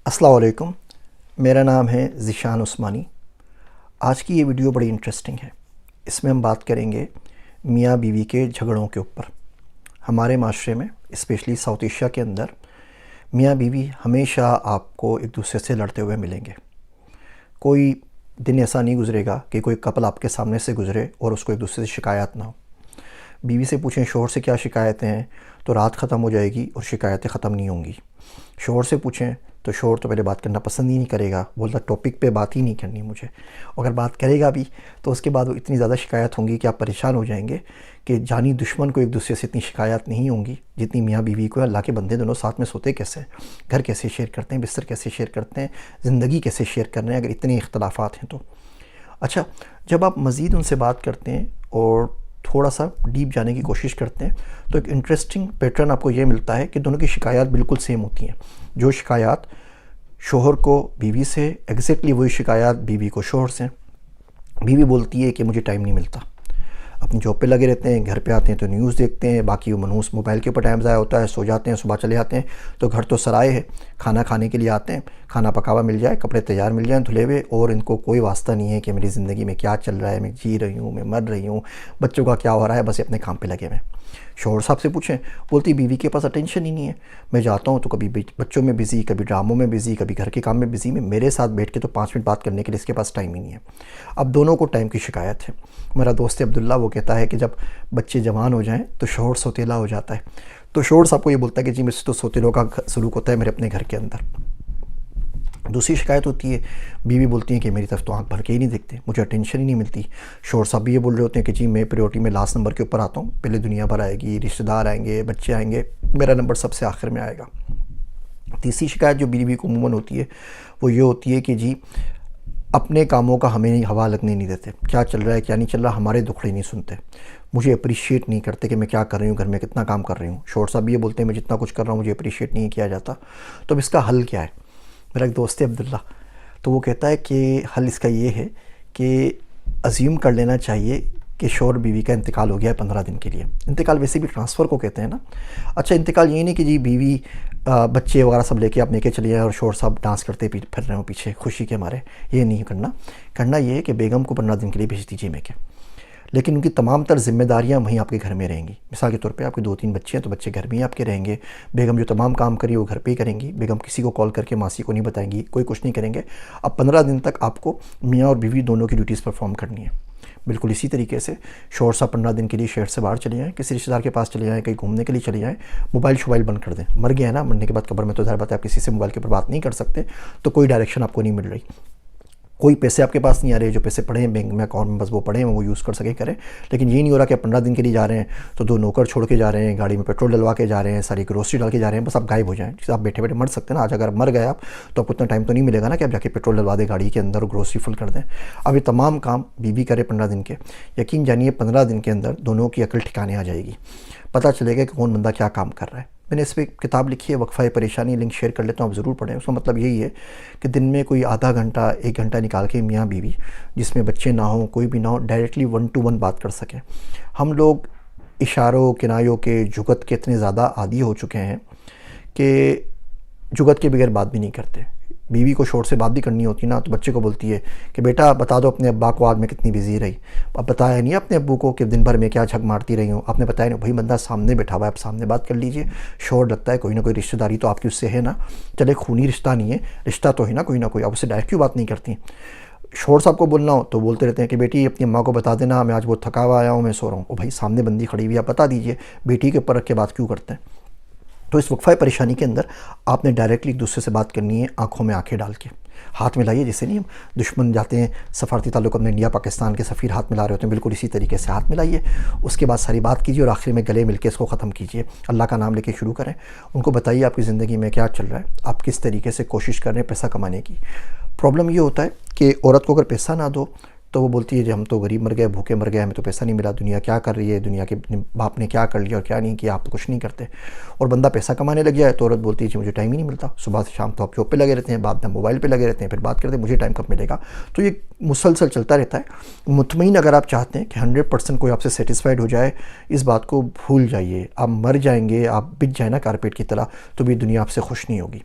अस्सलाम वालेकुम। मेरा नाम है ज़ीशान उस्मानी। आज की ये वीडियो बड़ी इंटरेस्टिंग है। इसमें हम बात करेंगे मियाँ बीवी के झगड़ों के ऊपर। हमारे माशरे में स्पेशली साउथ एशिया के अंदर मियाँ बीवी हमेशा आपको एक दूसरे से लड़ते हुए मिलेंगे। कोई दिन ऐसा नहीं गुजरेगा कि कोई कपल आपके सामने से गुजरे और उसको एक दूसरे से शिकायत ना हो। बीवी से पूछें शौहर से क्या शिकायतें हैं तो रात ख़त्म हो जाएगी और शिकायतें ख़त्म नहीं होंगी। शौहर से पूछें तो शौहर तो पहले बात करना पसंद ही नहीं करेगा, बोलता टॉपिक पे बात ही नहीं करनी मुझे। अगर बात करेगा भी तो उसके बाद वो इतनी ज़्यादा शिकायत होंगी कि आप परेशान हो जाएंगे कि जानी दुश्मन को एक दूसरे से इतनी शिकायत नहीं होंगी जितनी मियाँ बीवी को। अल्लाह के बंदे दोनों साथ में सोते कैसे हैं, घर कैसे शेयर करते हैं, बिस्तर कैसे शेयर करते हैं, ज़िंदगी कैसे शेयर कर रहे हैं अगर इतने इख्तलाफात हैं तो। अच्छा, जब आप मज़ीद उनसे बात करते हैं और थोड़ा सा डीप जाने की कोशिश करते हैं तो एक इंटरेस्टिंग पैटर्न आपको ये मिलता है कि दोनों की शिकायत बिल्कुल सेम होती हैं। जो शिकायत शोहर को बीवी से, एग्जैक्टली वही शिकायत बीवी को शोहर से। बीवी बोलती है कि मुझे टाइम नहीं मिलता, अपनी जॉब पे लगे रहते हैं, घर पे आते हैं तो न्यूज़ देखते हैं, बाकी वो मनहूस मोबाइल के ऊपर टाइम ज़ाया होता है, सो जाते हैं, सुबह चले आते हैं तो घर तो सराय है, खाना खाने के लिए आते हैं, खाना पका हुआ मिल जाए, कपड़े तैयार मिल जाएँ धुले हुए, और इनको कोई वास्ता नहीं है कि मेरी ज़िंदगी में क्या चल रहा है, मैं जी रही हूँ, मैं मर रही हूँ, बच्चों का क्या हो रहा है, बस अपने काम पर लगे हुए। शौहर साहब से पूछें, बोलती बीवी के पास अटेंशन ही नहीं है। मैं जाता हूँ तो कभी बच्चों में बिज़ी, कभी ड्रामों में बिज़ी, कभी घर के काम में बिज़ी, में मेरे साथ बैठ के तो 5 मिनट बात करने के लिए इसके पास टाइम ही नहीं है। अब दोनों को टाइम की शिकायत है। मेरा दोस्त अब्दुल्ला वो कहता है कि जब बच्चे जवान हो जाएं तो शौहर सौतेला हो जाता है। तो शौहर साहब को ये बोलता है कि जी मुझसे तो सौतेलों का सलूक होता है मेरे अपने घर के अंदर। दूसरी शिकायत होती है, बीवी बोलती है कि मेरी तरफ तो आंख भर के ही नहीं देखते, मुझे अटेंशन ही नहीं मिलती। शौहर साहब भी ये बोल रहे होते हैं कि जी मैं प्रायोरिटी में लास्ट नंबर के ऊपर आता हूँ, पहले दुनिया भर आएगी, रिश्तेदार आएंगे, बच्चे आएंगे, मेरा नंबर सबसे आखिर में आएगा। तीसरी शिकायत जो बीवी को अमूमन होती है वो ये होती है कि जी अपने कामों का हमें हवा लगने नहीं देते, क्या चल रहा है क्या नहीं चल रहा, हमारे दुखड़े नहीं सुनते, मुझे अप्रिशिएट नहीं करते कि मैं क्या कर रही हूँ, घर में कितना काम कर रही हूँ। शौहर साहब भी ये बोलते हैं मैं जितना कुछ कर रहा हूँ मुझे अप्रिशिएट नहीं किया जाता। तो अब इसका हल क्या है? मेरा एक दोस्त है अब्दुल्ला, तो वो कहता है कि हल इसका ये है कि अज्यूम कर लेना चाहिए कि शौहर बीवी का इंतकाल हो गया है 15 दिन के लिए। इंतकाल वैसे भी ट्रांसफ़र को कहते हैं ना। अच्छा, इंतकाल ये नहीं कि जी बीवी बच्चे वगैरह सब लेके आप लेके चले जाए और शौहर साहब डांस करते फिर रहे हो पीछे खुशी के मारे, ये नहीं करना ये है कि बेगम को 15 दिन के लिए भेज दीजिए मैं क्या, लेकिन उनकी तमाम तर जिम्मेदारियां वहीं आपके घर में रहेंगी। मिसाल के तौर पे आपके 2-3 बच्चे हैं तो बच्चे घर में ही आपके रहेंगे। बेगम जो तमाम काम करी वो घर पे ही करेंगी। बेगम किसी को कॉल करके मासी को नहीं बताएंगी, कोई कुछ नहीं करेंगे। अब 15 दिन तक आपको मियाँ और बीवी दोनों की ड्यूटीज़ परफॉर्म करनी है। बिल्कुल इसी तरीके से शौहर साहब 15 दिन के लिए शहर से बाहर चले जाएँ, किसी रिश्तेदार के पास चले जाएँ, कहीं घूमने के लिए चले जाएँ, मोबाइल बंद कर दें। मर गया है ना, मरने के बाद कब्र में तो ज़ाहिर बात है आप किसी से मोबाइल के ऊपर बात नहीं कर सकते, तो कोई डायरेक्शन आपको नहीं मिल रही, कोई पैसे आपके पास नहीं आ रहे, जो पैसे पड़े हैं बैंक में अकाउंट में बस वो पड़े हैं वो यूज़ कर सके करें। लेकिन ये नहीं हो रहा कि आप 15 दिन के लिए जा रहे हैं तो 2 नौकर छोड़ के जा रहे हैं, गाड़ी में पेट्रोल डलवा के जा रहे हैं, सारी ग्रोसरी डाल के जा रहे हैं, बस आप गायब हो जाएं। जैसे आप बैठे बैठे मर सकते हैं ना, आज अगर मर गए आप तो आपको उतना टाइम तो नहीं मिलेगा ना कि आप जाके पेट्रोल डलवा दें गाड़ी के अंदर और ग्रोसरी फुल कर दें। अब ये तमाम काम बीवी करे 15 दिन के, यकीन जानिए 15 दिन के अंदर दोनों की अकल ठिकाने आ जाएगी, पता चलेगा कि कौन बंदा क्या काम कर रहा है। मैंने इस पर किताब लिखी है वक्फ़ा परेशानी, लिंक शेयर कर लेता हूँ, आप ज़रूर पढ़ें। उसका मतलब यही है कि दिन में कोई आधा घंटा 1 घंटा निकाल के मियाँ बीवी, जिसमें बच्चे ना हों, कोई भी ना हो, डायरेक्टली 1 to 1 बात कर सकें। हम लोग इशारों किनायों के जुगत के इतने ज़्यादा आदी हो चुके हैं कि जुगत के बगैर बात भी नहीं करते। बीवी को शौहर से बात भी करनी होती ना तो बच्चे को बोलती है कि बेटा बता दो अपने अब्बा को आज मैं कितनी बिजी रही। अब बताया नहीं अपने अब्बू को कि दिन भर में क्या झक मारती रही हूँ, आपने बताया नहीं। भाई बंदा सामने बैठा हुआ है, आप सामने बात कर लीजिए। शौहर लगता है कोई ना कोई रिश्तेदारी तो आपकी उससे है ना, चले खूनी रिश्ता नहीं है, रिश्ता तो है ना कोई ना कोई, आप उससे डायरेक्ट क्यों बात नहीं करती। शौहर साहब को बोलना हो तो बोलते रहते हैं कि बेटी अपनी अम्मा को बता देना मैं आज बहुत थका हुआ आया हूँ, मैं सो रहा हूँ। भाई सामने बंदी खड़ी हुई, आप बता दीजिए, बेटी के ऊपर रख के बात क्यों करते हैं। तो इस वक्फ़ा परेशानी के अंदर आपने डायरेक्टली एक दूसरे से बात करनी है, आंखों में आंखें डाल के, हाथ मिलाइए। जैसे नहीं हम दुश्मन जाते हैं सफारती ताल्लुक अपने इंडिया पाकिस्तान के सफ़ीर हाथ मिला रहे होते हैं, बिल्कुल इसी तरीके से हाथ मिलाइए। उसके बाद सारी बात कीजिए और आखिर में गले मिलके इसको ख़त्म कीजिए। अल्लाह का नाम लेके शुरू करें। उनको बताइए आपकी ज़िंदगी में क्या चल रहा है, आप किस तरीके से कोशिश कर रहे हैं पैसा कमाने की। प्रॉब्लम ये होता है कि औरत को अगर पैसा ना दो तो वो बोलती है जी हम तो गरीब मर गए, भूखे मर गए, हमें तो पैसा नहीं मिला, दुनिया क्या कर रही है, दुनिया के बाप ने क्या कर लिया और क्या नहीं किया, आप तो कुछ नहीं करते। और बंदा पैसा कमाने लग गया है तो औरत बोलती है जी मुझे टाइम ही नहीं मिलता, सुबह से शाम तो आप जॉब पे लगे रहते हैं, बाद में मोबाइल पे लगे रहते हैं, फिर बात करते हैं मुझे टाइम कब मिलेगा। तो ये मुसलसल चलता रहता है। मुतमईन अगर आप चाहते हैं कि 100% कोई आपसे सेटिस्फाइड हो जाए, इस बात को भूल जाइए। आप मर जाएंगे, आप बिक जाए ना कारपेट की तरह, तो भी दुनिया आपसे खुश नहीं होगी।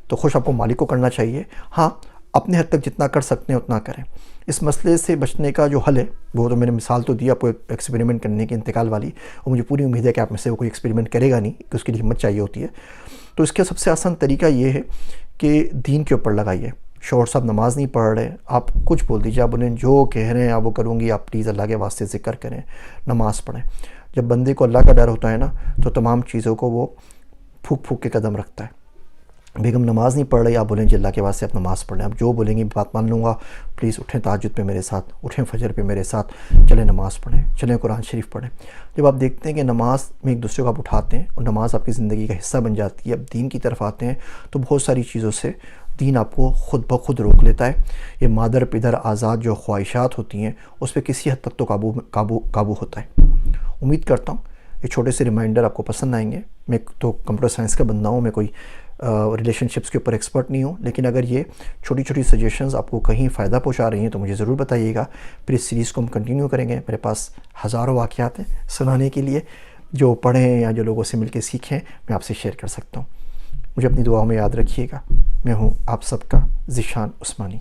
तो खुश आपको मालिक को करना चाहिए। हाँ, अपने हद तक जितना कर सकते हैं उतना करें। इस मसले से बचने का जो हल है वो तो मैंने मिसाल तो दी आपको एक्सपेरिमेंट करने की, इंतकाल वाली, और मुझे पूरी उम्मीद है कि आप में से वो कोई एक्सपेरिमेंट करेगा नहीं, कि उसके लिए हिम्मत चाहिए होती है। तो इसका सबसे आसान तरीका ये है कि दीन के ऊपर लगाइए। शौहर साहब नमाज़ नहीं पढ़ रहे, आप कुछ बोल दीजिए, आप उन्हें जो कह रहे हैं आप वो करूँगी, आप प्लीज़ अल्लाह के वास्ते ज़िक्र करें, नमाज़ पढ़ें। जब बंदे को अल्लाह का डर होता है ना, तो तमाम चीज़ों को वो फूक फूक के कदम रखता है। बेगम नमाज़ नहीं पढ़ रही, आप बोलें अल्लाह के वास्ते आप नमाज़ पढ़ें, आप जो बोलेंगी बात मान लूँगा, प्लीज़ उठें तहज्जुद पे मेरे साथ, उठें फजर पे मेरे साथ, चलें नमाज़ पढ़ें, चलें कुरान शरीफ पढ़ें। जब आप देखते हैं कि नमाज में एक दूसरे को आप उठाते हैं और नमाज आपकी ज़िंदगी का हिस्सा बन जाती है, अब दीन की तरफ आते हैं, तो बहुत सारी चीज़ों से दीन आपको ख़ुद ब खुद रोक लेता है। ये मादर पिदर आज़ाद जो ख्वाहिशात होती हैं उस पर किसी हद तक तो काबू होता है। उम्मीद करता हूँ ये छोटे से रिमाइंडर आपको पसंद आएंगे। मैं तो कंप्यूटर साइंस का बंदा हूँ, मैं कोई रिलेशनशिप्स के ऊपर एक्सपर्ट नहीं हूँ, लेकिन अगर ये छोटी छोटी सजेशंस आपको कहीं फ़ायदा पहुँचा रही हैं तो मुझे ज़रूर बताइएगा। फिर इस सीरीज़ को हम कंटिन्यू करेंगे। मेरे पास हज़ारों वाक़यात हैं सुनाने के लिए, जो पढ़ें या जो लोगों से मिलकर सीखें मैं आपसे शेयर कर सकता हूँ। मुझे अपनी दुआओं में याद रखिएगा। मैं हूँ आप सबका ज़िशान उस्मानी।